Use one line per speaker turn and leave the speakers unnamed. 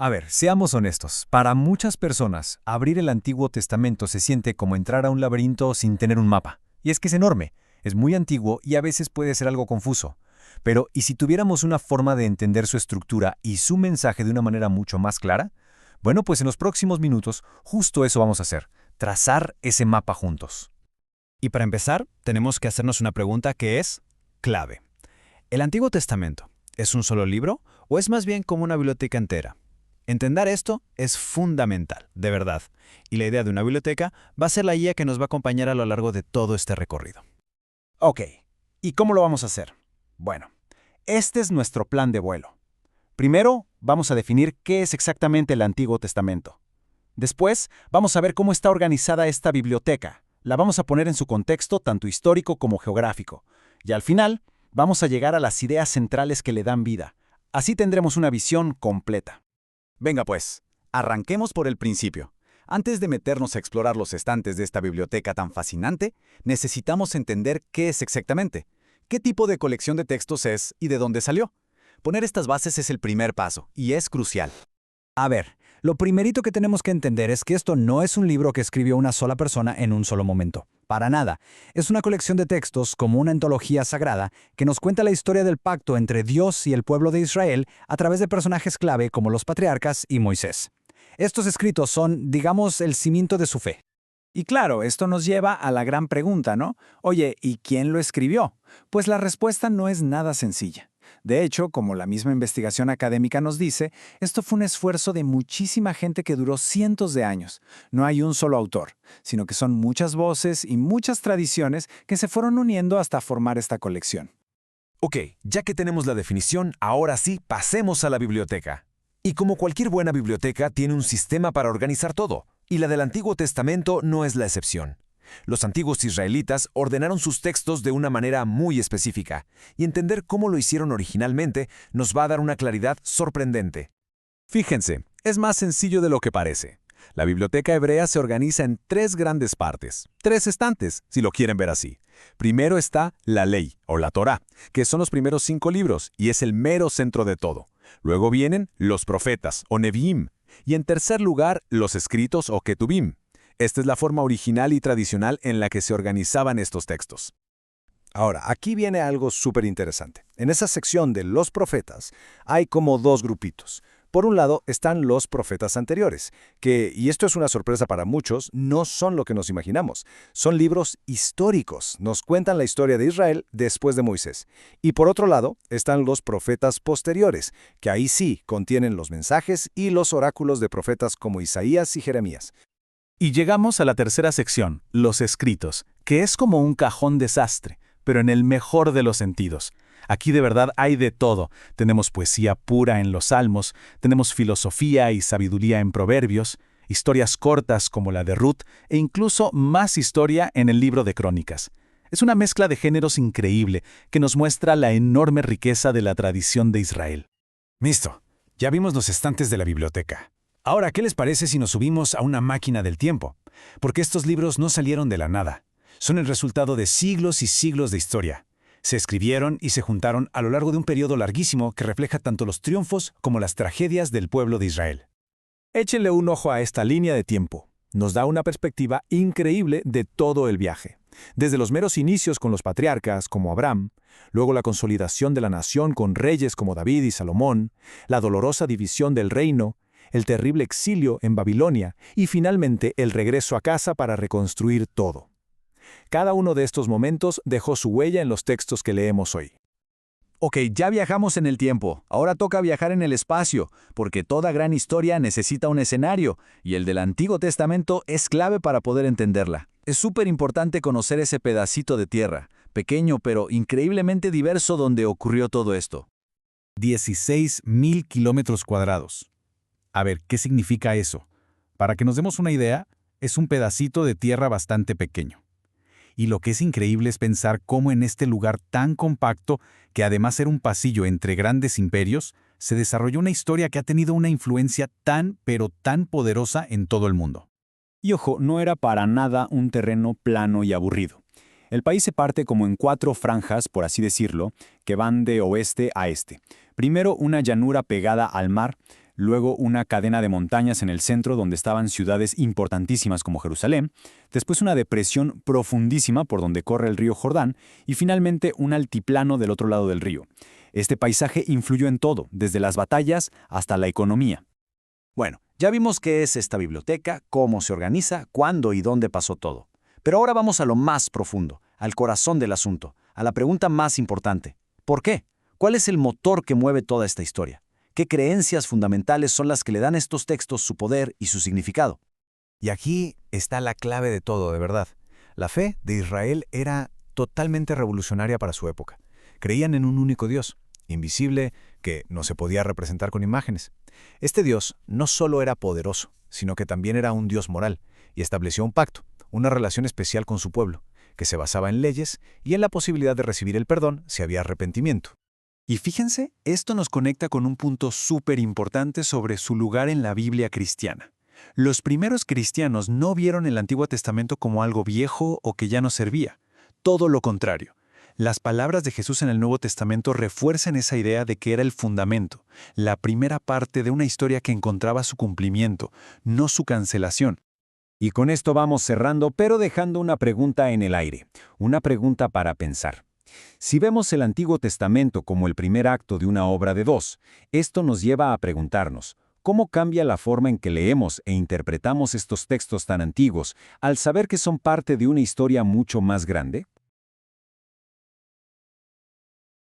A ver, seamos honestos. Para muchas personas, abrir el Antiguo Testamento se siente como entrar a un laberinto sin tener un mapa. Y es que es enorme, es muy antiguo y a veces puede ser algo confuso. Pero, ¿y si tuviéramos una forma de entender su estructura y su mensaje de una manera mucho más clara? Bueno, pues en los próximos minutos, justo eso vamos a hacer, trazar ese mapa juntos.
Y para empezar, tenemos que hacernos una pregunta que es clave. ¿El Antiguo Testamento es un solo libro o es más bien como una biblioteca entera? Entender esto es fundamental, de verdad, y la idea de una biblioteca va a ser la guía que nos va a acompañar a lo largo de todo este recorrido.
Ok, ¿y cómo lo vamos a hacer? Bueno, este es nuestro plan de vuelo. Primero, vamos a definir qué es exactamente el Antiguo Testamento. Después, vamos a ver cómo está organizada esta biblioteca. La vamos a poner en su contexto tanto histórico como geográfico. Y al final, vamos a llegar a las ideas centrales que le dan vida. Así tendremos una visión completa.
Venga pues, arranquemos por el principio. Antes de meternos a explorar los estantes de esta biblioteca tan fascinante, necesitamos entender qué es exactamente, qué tipo de colección de textos es y de dónde salió. Poner estas bases es el primer paso, y es crucial.
A ver, lo primerito que tenemos que entender es que esto no es un libro que escribió una sola persona en un solo momento. Para nada. Es una colección de textos como una antología sagrada que nos cuenta la historia del pacto entre Dios y el pueblo de Israel a través de personajes clave como los patriarcas y Moisés. Estos escritos son, digamos, el cimiento de su fe.
Y claro, esto nos lleva a la gran pregunta, ¿no? Oye, ¿y quién lo escribió? Pues la respuesta no es nada sencilla. De hecho, como la misma investigación académica nos dice, esto fue un esfuerzo de muchísima gente que duró cientos de años. No hay un solo autor, sino que son muchas voces y muchas tradiciones que se fueron uniendo hasta formar esta colección.
Ok, ya que tenemos la definición, ahora sí, pasemos a la biblioteca. Y como cualquier buena biblioteca, tiene un sistema para organizar todo, y la del Antiguo Testamento no es la excepción. Los antiguos israelitas ordenaron sus textos de una manera muy específica, y entender cómo lo hicieron originalmente nos va a dar una claridad sorprendente. Fíjense, es más sencillo de lo que parece. La biblioteca hebrea se organiza en tres grandes partes, tres estantes, si lo quieren ver así. Primero está la ley, o la Torá, que son los primeros 5 libros, y es el mero centro de todo. Luego vienen los profetas, o Neviim, y en tercer lugar, los escritos, o Ketubim. Esta es la forma original y tradicional en la que se organizaban estos textos.
Ahora, aquí viene algo súper interesante. En esa sección de los profetas hay como dos grupitos. Por un lado están los profetas anteriores, que, y esto es una sorpresa para muchos, no son lo que nos imaginamos. Son libros históricos, nos cuentan la historia de Israel después de Moisés. Y por otro lado están los profetas posteriores, que ahí sí contienen los mensajes y los oráculos de profetas como Isaías y Jeremías.
Y llegamos a la tercera sección, los escritos, que es como un cajón desastre, pero en el mejor de los sentidos. Aquí de verdad hay de todo. Tenemos poesía pura en los Salmos, tenemos filosofía y sabiduría en Proverbios, historias cortas como la de Ruth e incluso más historia en el libro de Crónicas. Es una mezcla de géneros increíble que nos muestra la enorme riqueza de la tradición de Israel.
Listo, ya vimos los estantes de la biblioteca. Ahora, ¿qué les parece si nos subimos a una máquina del tiempo? Porque estos libros no salieron de la nada. Son el resultado de siglos y siglos de historia. Se escribieron y se juntaron a lo largo de un periodo larguísimo que refleja tanto los triunfos como las tragedias del pueblo de Israel.
Échenle un ojo a esta línea de tiempo. Nos da una perspectiva increíble de todo el viaje. Desde los meros inicios con los patriarcas como Abraham, luego la consolidación de la nación con reyes como David y Salomón, la dolorosa división del reino, el terrible exilio en Babilonia y finalmente el regreso a casa para reconstruir todo. Cada uno de estos momentos dejó su huella en los textos que leemos hoy.
Ok, ya viajamos en el tiempo, ahora toca viajar en el espacio, porque toda gran historia necesita un escenario, y el del Antiguo Testamento es clave para poder entenderla. Es súper importante conocer ese pedacito de tierra, pequeño pero increíblemente diverso donde ocurrió todo esto.
16.000 kilómetros cuadrados. A ver, ¿qué significa eso? Para que nos demos una idea, es un pedacito de tierra bastante pequeño. Y lo que es increíble es pensar cómo en este lugar tan compacto, que además era un pasillo entre grandes imperios, se desarrolló una historia que ha tenido una influencia tan, pero tan poderosa en todo el mundo.
Y ojo, no era para nada un terreno plano y aburrido. El país se parte como en 4 franjas, por así decirlo, que van de oeste a este. Primero una llanura pegada al mar,
luego una cadena de montañas en el centro donde estaban ciudades importantísimas como Jerusalén, después una depresión profundísima por donde corre el río Jordán y finalmente un altiplano del otro lado del río. Este paisaje influyó en todo, desde las batallas hasta la economía.
Bueno, ya vimos qué es esta biblioteca, cómo se organiza, cuándo y dónde pasó todo. Pero ahora vamos a lo más profundo, al corazón del asunto, a la pregunta más importante. ¿Por qué? ¿Cuál es el motor que mueve toda esta historia? ¿Qué creencias fundamentales son las que le dan a estos textos su poder y su significado?
Y aquí está la clave de todo, de verdad. La fe de Israel era totalmente revolucionaria para su época. Creían en un único Dios, invisible, que no se podía representar con imágenes. Este Dios no solo era poderoso, sino que también era un Dios moral, y estableció un pacto, una relación especial con su pueblo, que se basaba en leyes y en la posibilidad de recibir el perdón si había arrepentimiento.
Y fíjense, esto nos conecta con un punto súper importante sobre su lugar en la Biblia cristiana. Los primeros cristianos no vieron el Antiguo Testamento como algo viejo o que ya no servía. Todo lo contrario. Las palabras de Jesús en el Nuevo Testamento refuerzan esa idea de que era el fundamento, la primera parte de una historia que encontraba su cumplimiento, no su cancelación.
Y con esto vamos cerrando, pero dejando una pregunta en el aire, una pregunta para pensar. Si vemos el Antiguo Testamento como el primer acto de una obra de dos, esto nos lleva a preguntarnos, ¿cómo cambia la forma en que leemos e interpretamos estos textos tan antiguos al saber que son parte de una historia mucho más grande?